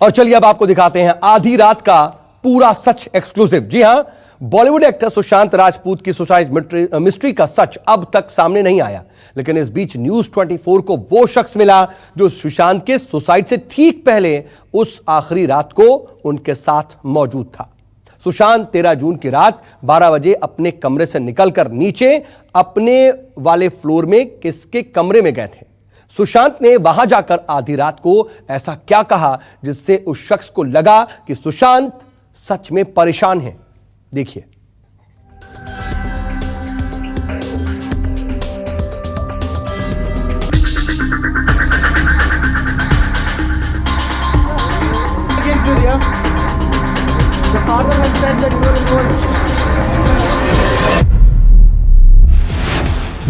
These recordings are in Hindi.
और चलिए अब आपको दिखाते हैं आधी रात का पूरा सच एक्सक्लूसिव। जी हां, बॉलीवुड एक्टर सुशांत राजपूत की सुसाइड मिस्ट्री का सच अब तक सामने नहीं आया, लेकिन इस बीच न्यूज 24 को वो शख्स मिला जो सुशांत के सुसाइड से ठीक पहले उस आखिरी रात को उनके साथ मौजूद था। सुशांत 13 जून की रात 12 बजे अपने कमरे से निकलकर नीचे अपने वाले फ्लोर में किसके कमरे में गए थे। सुशांत ने वहां जाकर आधी रात को ऐसा क्या कहा जिससे उस शख्स को लगा कि सुशांत सच में परेशान है। देखिए।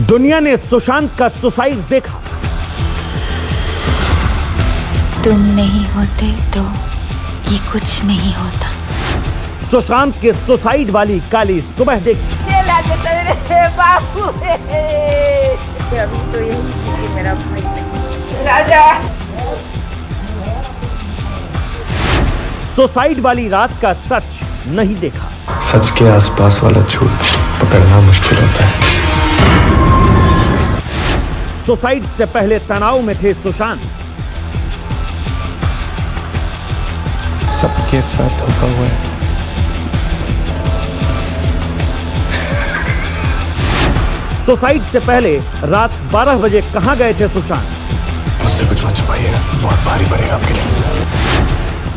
दुनिया ने सुशांत का सुसाइड देखा। तुम नहीं होते तो ये कुछ नहीं होता। सुशांत के सुसाइड वाली काली सुबह देखी। बाबू अभी तो यही मेरा राजा। सुसाइड वाली रात का सच नहीं देखा। सच के आसपास वाला झूठ पकड़ना मुश्किल होता है। सुसाइड से पहले तनाव में थे सुशांत। सबके साथ धोखा हुआ है। सुसाइड से पहले रात 12 बजे कहां गए थे सुशांत? मुझसे कुछ मत छुपाइएगा, बहुत भारी पड़ेगा आपके लिए।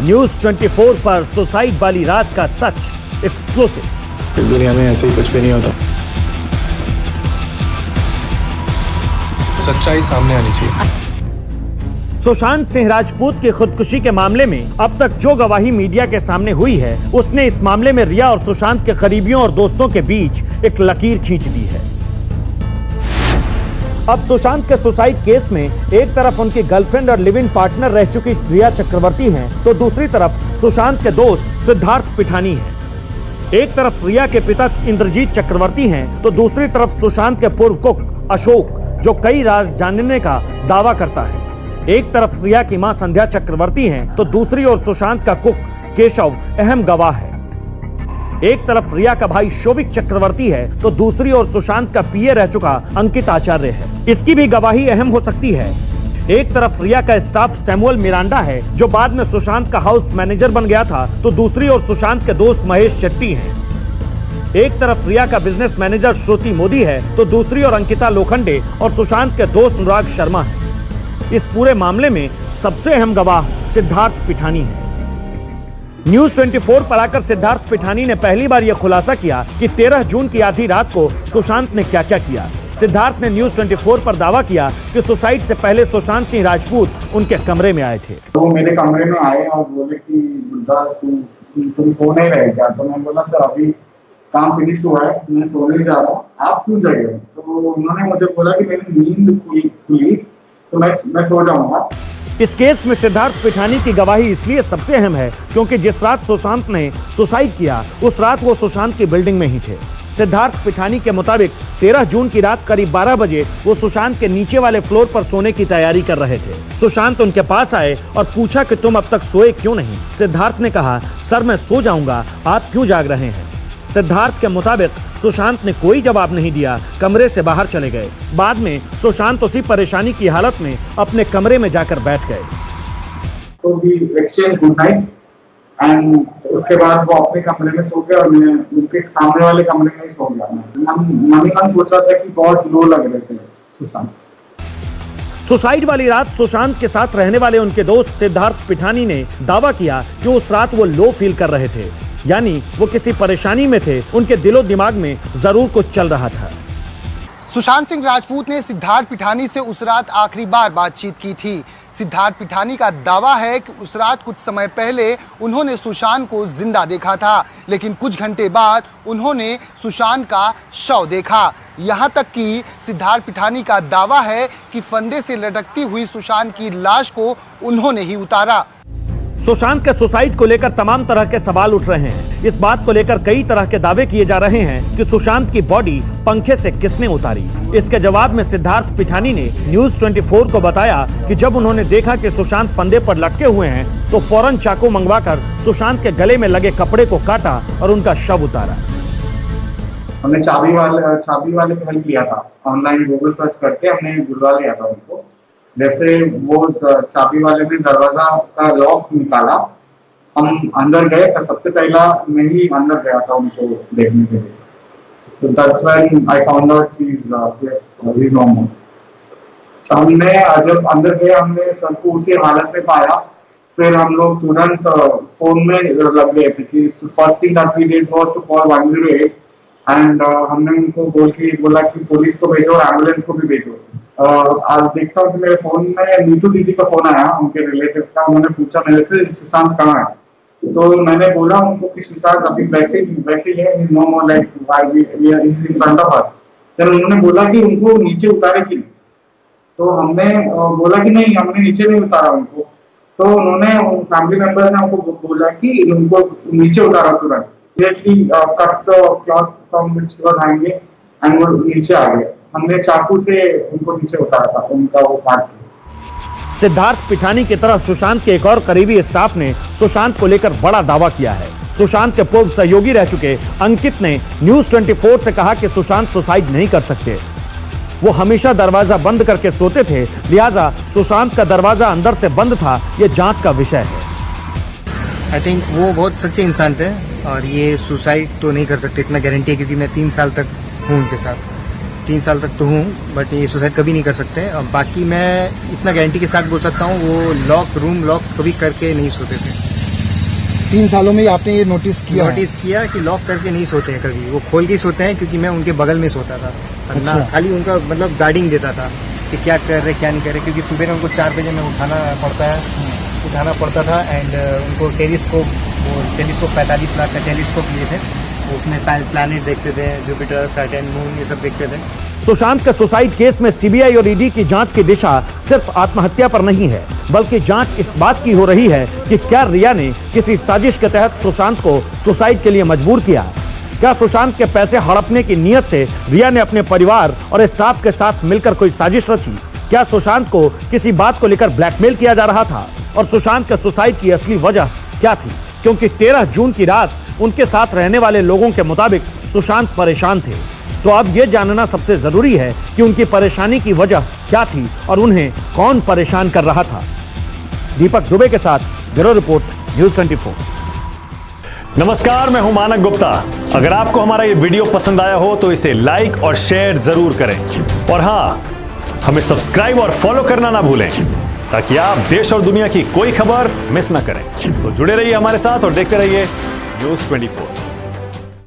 न्यूज 24 पर सुसाइड वाली रात का सच एक्सक्लूसिव। इस दुनिया में ऐसे ही कुछ भी नहीं होता। सच्चाई सामने आनी चाहिए। सुशांत सिंह राजपूत की खुदकुशी के मामले में अब तक जो गवाही मीडिया के सामने हुई है, उसने इस मामले में रिया और सुशांत के करीबियों और दोस्तों के बीच एक लकीर खींच दी है। अब सुशांत के सुसाइड केस में एक तरफ उनकी गर्लफ्रेंड और लिव इन पार्टनर रह चुकी रिया चक्रवर्ती हैं, तो दूसरी तरफ सुशांत के दोस्त सिद्धार्थ पिठानी हैं। एक तरफ रिया के पिता इंद्रजीत चक्रवर्ती हैं, तो दूसरी तरफ सुशांत के पूर्व कुक अशोक, जो कई राज जानने का दावा करता है। एक तरफ रिया की मां संध्या चक्रवर्ती हैं, तो दूसरी ओर सुशांत का कुक केशव अहम गवाह है। एक तरफ रिया का भाई शोभिक चक्रवर्ती है, तो दूसरी ओर सुशांत का पीए रह चुका अंकित आचार्य है। इसकी भी गवाही अहम हो सकती है। एक तरफ रिया का स्टाफ सैमुअल मिरांडा है, जो बाद में सुशांत का हाउस मैनेजर बन गया था, तो दूसरी ओर सुशांत के दोस्त महेश शेट्टी हैं। एक तरफ रिया का बिजनेस मैनेजर श्रुति मोदी है, तो दूसरी ओर अंकिता लोखंडे और सुशांत के दोस्त अनुराग शर्मा है। इस पूरे मामले में सबसे अहम गवाह सिद्धार्थ पिठानी है। न्यूज 24 पर आकर सिद्धार्थ पिठानी ने पहली बार यह खुलासा किया कि 13 जून की आधी रात को सुशांत ने क्या क्या किया। सिद्धार्थ ने न्यूज 24 पर दावा किया कि सुसाइड से पहले सुशांत सिंह राजपूत उनके कमरे में आए थे। वो मेरे कमरे में आए और बोले कि बुड्ढा तुम सो नहीं रहे क्या? तो मैं बोला सर अभी काम फिनिश हुआ है, मैं सोने जा रहा हूँ, आप क्यों जगे? तो उन्होंने मुझे बोला कि मेरी नींद खुली तो मैं सो जाऊंगा। इस केस में सिद्धार्थ पिठानी की गवाही इसलिए सबसे अहम है क्योंकि जिस रात सुशांत ने सुसाइड किया उस रात वो सुशांत की बिल्डिंग में ही थे। सिद्धार्थ पिठानी के मुताबिक 13 जून की रात करीब 12 बजे वो सुशांत के नीचे वाले फ्लोर पर सोने की तैयारी कर रहे थे। सुशांत उनके पास आए और पूछा कि तुम अब तक सोए क्यों नहीं? सिद्धार्थ ने कहा, सर मैं सो जाऊंगा, आप क्यों जाग रहे हैं? सिद्धार्थ के मुताबिक सुशांत ने कोई जवाब नहीं दिया, कमरे से बाहर चले गए। बाद में सुशांत उसी परेशानी की हालत में अपने कमरे में जाकर बैठ गए। तो भी एक्सचेंज गुड नाइट एंड उसके बाद वो अपने कमरे में सो गया और मैं उनके सामने वाले कमरे में ही सो गया। मन सोच रहा था कि बहुत लो लग रहे थे सुशांत। सुसाइड वाली रात सुशांत के साथ रहने वाले उनके दोस्त सिद्धार्थ पिठानी ने दावा किया कि उस रात वो लो फील कर रहे थे, यानी वो किसी परेशानी में थे, उनके दिलो दिमाग में जरूर कुछ चल रहा था। सुशांत सिंह राजपूत ने सिद्धार्थ पिठानी से उस रात आखिरी बार बातचीत की थी। सिद्धार्थ पिठानी का दावा है कि उस रात कुछ समय पहले उन्होंने सुशांत को जिंदा देखा था, लेकिन कुछ घंटे बाद उन्होंने सुशांत का शव देखा। यहाँ तक कि सिद्धार्थ पिठानी का दावा है कि फंदे से लटकती हुई सुशांत की लाश को उन्होंने ही उतारा। सुशांत के सुसाइड को लेकर तमाम तरह के सवाल उठ रहे हैं। इस बात को लेकर कई तरह के दावे किए जा रहे हैं कि सुशांत की बॉडी पंखे से किसने उतारी। इसके जवाब में सिद्धार्थ पिठानी ने न्यूज 24 को बताया कि जब उन्होंने देखा कि सुशांत फंदे पर लटके हुए हैं तो फौरन चाकू मंगवाकर सुशांत के गले में लगे कपड़े को काटा और उनका शव उतारा। हमने चाबी वाले को हेल्प लिया था, ऑनलाइन गूगल सर्च करके हमने बुलवा लिया था उनको। जैसे वो चाबी वाले ने दरवाजा का लॉक निकाला, हम अंदर गए तो सबसे पहला मैं ही अंदर गया था उनको देखने के लिए। तो that's when I found out he is no more. हमने जब अंदर गए हमने सर को उसी हालत में पाया। फिर हम लोग तुरंत फोन में लग गए थे कि first thing that we did was to call 108 and हमने उनको बोला कि पुलिस को भेजो और एम्बुलेंस को भी भेजो। आज देखता हूँ कि मेरे फोन में नीतू दीदी का फोन आया, उनके रिलेटिव्स का। उन्होंने पूछा मेरे से सुशांत कहाँ है, तो मैंने बोला उनको कि सुशांत अभी वैसे ही है, no more like is in front of us. फिर उन्होंने बोला कि उनको नीचे उतारे कि, तो हमने बोला कि नहीं हमने नीचे नहीं उतारा उनको। तो उन्होंने फैमिली मेंबर्स ने हमको बोला कि उनको नीचे उतारा तुरंत। Cut the cloth from which he was hanging and वो नीचे आ गए। हमने चाकू से उनको नीचे उतारा था, उनका वो काट के। सिद्धार्थ पिठानी की तरह सुशांत के एक और करीबी स्टाफ ने सुशांत को लेकर बड़ा दावा किया है। सुशांत के पूर्व सहयोगी रह चुके अंकित ने न्यूज 24 से कहा कि सुशांत सुसाइड नहीं कर सकते। वो हमेशा दरवाजा बंद करके सोते थे, लिहाजा सुशांत का दरवाजा अंदर से बंद था, ये जांच का विषय है। आई थिंक वो बहुत सच्चे इंसान थे और ये सुसाइड तो नहीं कर सकते, इतना गारंटी है, क्योंकि मैं 3 साल तक हूँ उनके साथ। 3 साल तक तो हूँ, बट ये सुसाइड कभी नहीं कर सकते। और बाकी मैं इतना गारंटी के साथ बोल सकता हूँ वो रूम लॉक कभी करके नहीं सोते थे। 3 सालों में आपने ये नोटिस किया कि लॉक करके नहीं सोते हैं कभी, वो खोल के ही सोते हैं, क्योंकि मैं उनके बगल में सोता था। ना खाली उनका मतलब गार्डिंग देता था कि क्या कर रहे क्या नहीं कर रहे, क्योंकि सुबह उनको 4 बजे में उठाना पड़ता था। एंड उनको टेलीस्कोप 45 लाख का टेलीस्कोप लिए थे, उसमें प्लैनेट देखते थे, जुपिटर, सैटर्न, मून, ये सब देखते थे। सुशांत के सुसाइड केस में सीबीआई और ईडी की जांच की दिशा सिर्फ आत्महत्या पर नहीं है, बल्कि जांच इस बात की हो रही है कि क्या रिया ने किसी साजिश के तहत सुशांत को सुसाइड के लिए मजबूर किया। क्या सुशांत के पैसे हड़पने की नीयत से रिया ने अपने परिवार और स्टाफ के साथ मिलकर कोई साजिश रची। क्या सुशांत को किसी बात को लेकर ब्लैकमेल किया जा रहा था, और सुशांत के सुसाइड की असली वजह क्या थी, क्योंकि 13 जून की रात उनके साथ रहने वाले लोगों के मुताबिक सुशांत परेशान थे। तो अब यह जानना सबसे जरूरी है कि उनकी परेशानी की वजह क्या थी और उन्हें कौन परेशान कर रहा था। दीपक दुबे के साथ ब्यूरो रिपोर्ट, न्यूज 24। नमस्कार, मैं हूं मानक गुप्ता। अगर आपको हमारा ये वीडियो पसंद आया हो तो इसे लाइक और शेयर जरूर करें, और हां, हमें सब्सक्राइब और फॉलो करना ना भूलें, ताकि आप देश और दुनिया की कोई खबर मिस ना करें। तो जुड़े रहिए हमारे साथ और देखते रहिए न्यूज 24।